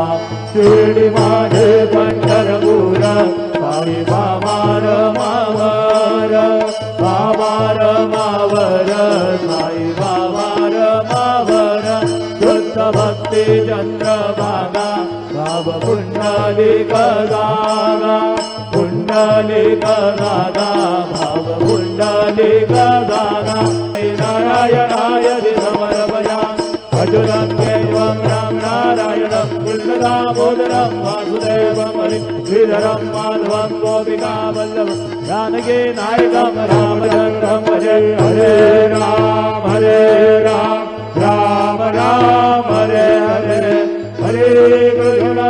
शिर्डी माझे पंढरपूर साई बाबा रमावर बाबा रमावर साई बाबा रमावर शुद्ध भक्ती चंद्रभागा भाव पुंडलिक दादा पुंडलिक दादा भाव पुंडलिक दादा नारायणाय समर्पया अजुरं केवं राम नारायणं कृष्णदामोदरं वासुदेवं श्रीधरं माधवं गोपिका वल्लभं जानकी नायकं रामचन्द्रं भजे हरे राम राम राम हरे हरे हरे कृष्ण